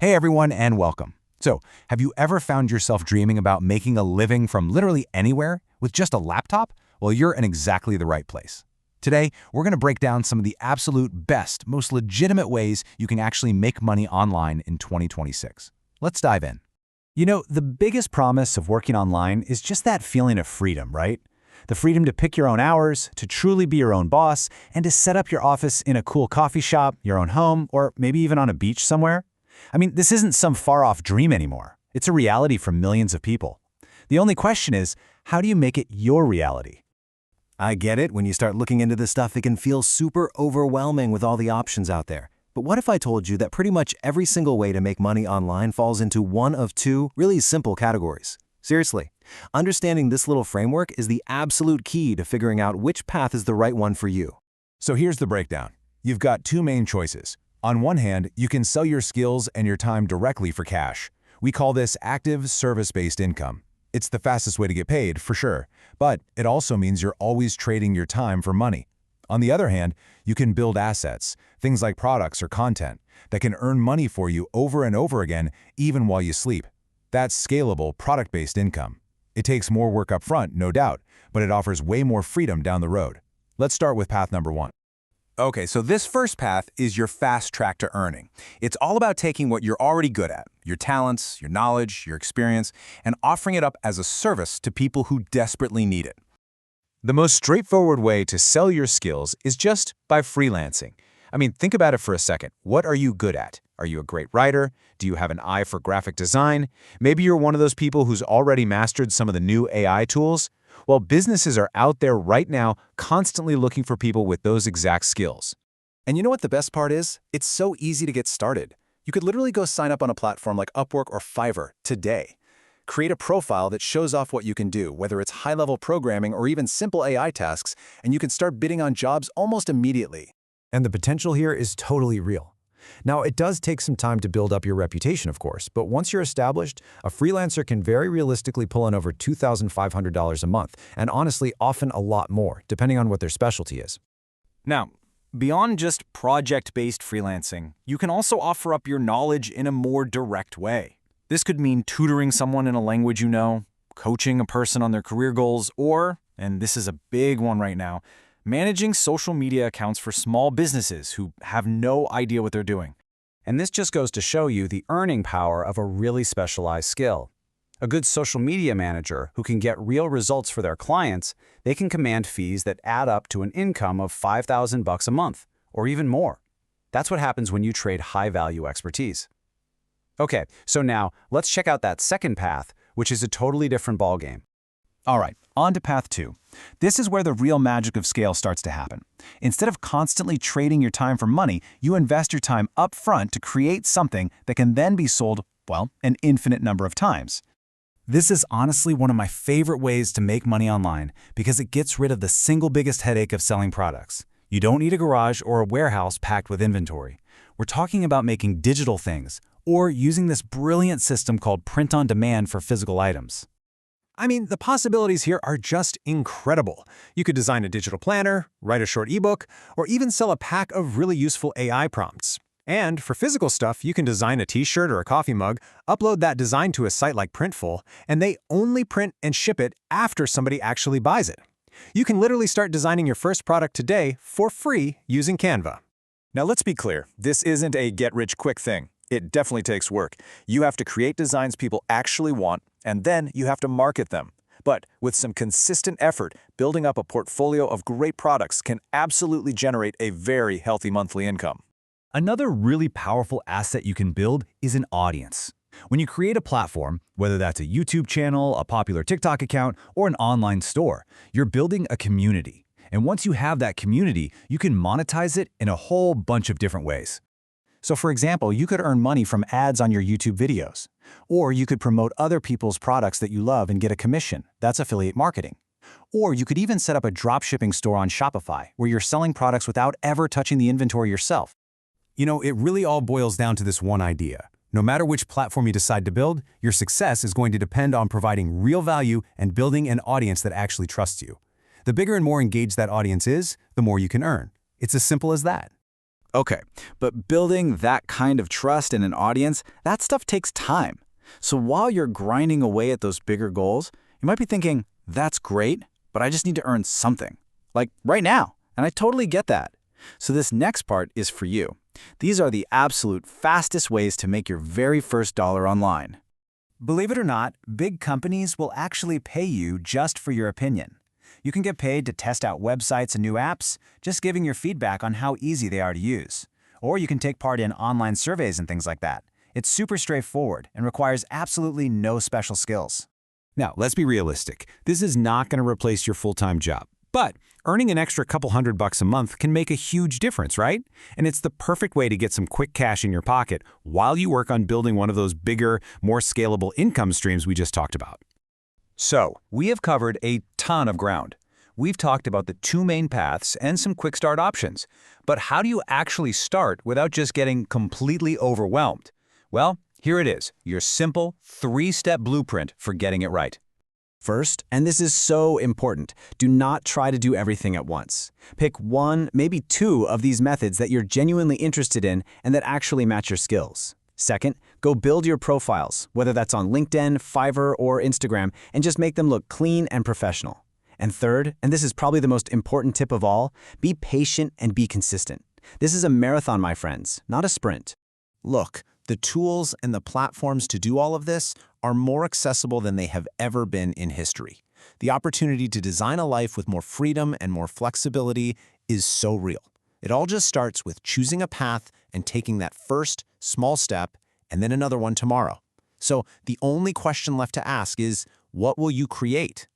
Hey everyone, and welcome. So, have you ever found yourself dreaming about making a living from literally anywhere with just a laptop? Well, you're in exactly the right place. Today, we're going to break down some of the absolute best, most legitimate ways you can actually make money online in 2026. Let's dive in. You know, the biggest promise of working online is just that feeling of freedom, right? The freedom to pick your own hours, to truly be your own boss, and to set up your office in a cool coffee shop, your own home, or maybe even on a beach somewhere. I mean, this isn't some far-off dream anymore. It's a reality for millions of people. The only question is, how do you make it your reality? I get it. When you start looking into this stuff, it can feel super overwhelming with all the options out there. But what if I told you that pretty much every single way to make money online falls into one of two really simple categories? Seriously, understanding this little framework is the absolute key to figuring out which path is the right one for you. So here's the breakdown. You've got two main choices. On one hand, you can sell your skills and your time directly for cash. We call this active service-based income. It's the fastest way to get paid, for sure, but it also means you're always trading your time for money. On the other hand, you can build assets, things like products or content, that can earn money for you over and over again, even while you sleep. That's scalable, product-based income. It takes more work up front, no doubt, but it offers way more freedom down the road. Let's start with path number one. Okay, so this first path is your fast track to earning. It's all about taking what you're already good at, your talents, your knowledge, your experience, and offering it up as a service to people who desperately need it. The most straightforward way to sell your skills is just by freelancing. I mean, think about it for a second. What are you good at? Are you a great writer? Do you have an eye for graphic design? Maybe you're one of those people who's already mastered some of the new AI tools? Well, businesses are out there right now constantly looking for people with those exact skills. And you know what the best part is? It's so easy to get started. You could literally go sign up on a platform like Upwork or Fiverr today. Create a profile that shows off what you can do, whether it's high-level programming or even simple AI tasks, and you can start bidding on jobs almost immediately. And the potential here is totally real. Now, it does take some time to build up your reputation, of course, but once you're established, a freelancer can very realistically pull in over $2,500 a month, and honestly, often a lot more, depending on what their specialty is. Now, beyond just project-based freelancing, you can also offer up your knowledge in a more direct way. This could mean tutoring someone in a language you know, coaching a person on their career goals, or, and this is a big one right now, managing social media accounts for small businesses who have no idea what they're doing. And this just goes to show you the earning power of a really specialized skill. A good social media manager who can get real results for their clients, they can command fees that add up to an income of $5,000 a month, or even more. That's what happens when you trade high-value expertise. Okay, so now let's check out that second path, which is a totally different ballgame. All right, on to path two. This is where the real magic of scale starts to happen. Instead of constantly trading your time for money, you invest your time up front to create something that can then be sold, well, an infinite number of times. This is honestly one of my favorite ways to make money online because it gets rid of the single biggest headache of selling products. You don't need a garage or a warehouse packed with inventory. We're talking about making digital things or using this brilliant system called print on demand for physical items. I mean, the possibilities here are just incredible. You could design a digital planner, write a short ebook, or even sell a pack of really useful AI prompts. And for physical stuff, you can design a t-shirt or a coffee mug, upload that design to a site like Printful, and they only print and ship it after somebody actually buys it. You can literally start designing your first product today for free using Canva. Now let's be clear, this isn't a get-rich-quick thing. It definitely takes work. You have to create designs people actually want, and then you have to market them. But with some consistent effort, building up a portfolio of great products can absolutely generate a very healthy monthly income. Another really powerful asset you can build is an audience. When you create a platform, whether that's a YouTube channel, a popular TikTok account, or an online store, you're building a community. And once you have that community, you can monetize it in a whole bunch of different ways. So for example, you could earn money from ads on your YouTube videos. Or you could promote other people's products that you love and get a commission. That's affiliate marketing. Or you could even set up a dropshipping store on Shopify where you're selling products without ever touching the inventory yourself. You know, it really all boils down to this one idea. No matter which platform you decide to build, your success is going to depend on providing real value and building an audience that actually trusts you. The bigger and more engaged that audience is, the more you can earn. It's as simple as that. Okay, but building that kind of trust in an audience, that stuff takes time. So while you're grinding away at those bigger goals, you might be thinking, that's great, but I just need to earn something. Like right now. And I totally get that. So this next part is for you. These are the absolute fastest ways to make your very first dollar online. Believe it or not, big companies will actually pay you just for your opinion. You can get paid to test out websites and new apps, just giving your feedback on how easy they are to use. Or you can take part in online surveys and things like that. It's super straightforward and requires absolutely no special skills. Now, let's be realistic. This is not going to replace your full-time job. But earning an extra couple $100 a month can make a huge difference, right? And it's the perfect way to get some quick cash in your pocket while you work on building one of those bigger, more scalable income streams we just talked about. So, we have covered a ton of ground. We've talked about the two main paths and some quick start options. But how do you actually start without just getting completely overwhelmed? Well, here it is, your simple 3-step blueprint for getting it right. First, and this is so important, do not try to do everything at once. Pick one, maybe two of these methods that you're genuinely interested in and that actually match your skills. Second, go build your profiles, whether that's on LinkedIn, Fiverr, or Instagram, and just make them look clean and professional. And third, and this is probably the most important tip of all, be patient and be consistent. This is a marathon, my friends, not a sprint. Look, the tools and the platforms to do all of this are more accessible than they have ever been in history. The opportunity to design a life with more freedom and more flexibility is so real. It all just starts with choosing a path and taking that first small step and then another one tomorrow. So the only question left to ask is, what will you create?